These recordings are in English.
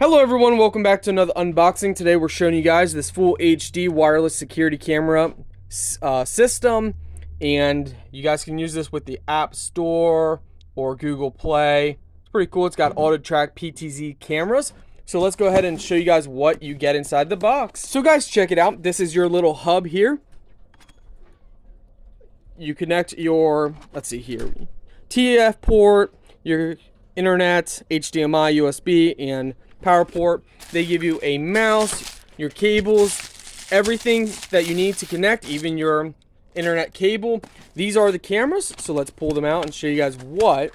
Hello everyone, welcome back to another unboxing. Today we're showing you guys this full HD wireless security camera system, and you guys can use this with the App Store or Google Play. It's pretty cool. It's got auto-track PTZ cameras. So let's go ahead and show you guys what you get inside the box. So guys, check it out. This is your little hub here. You connect your, let's see here, TF port, your internet, HDMI, USB, and power port. They give you a mouse, your cables, everything that you need to connect, even your internet cable. These are the cameras, so let's pull them out and show you guys what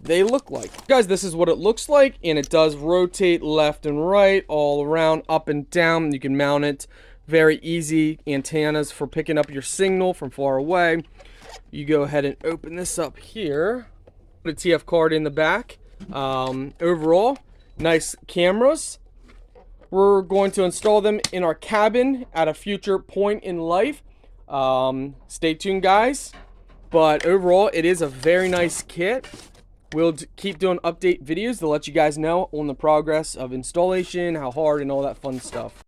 they look like. Guys, this is what it looks like, and it does rotate left and right, all around, up and down. You can mount it. Very easy antennas for picking up your signal from far away. You go ahead and open this up here. Put a TF card in the back. Overall, nice cameras. We're going to install them in our cabin at a future point in life. Stay tuned, guys. But overall, it is a very nice kit. We'll keep doing update videos to let you guys know on the progress of installation, how hard, and all that fun stuff.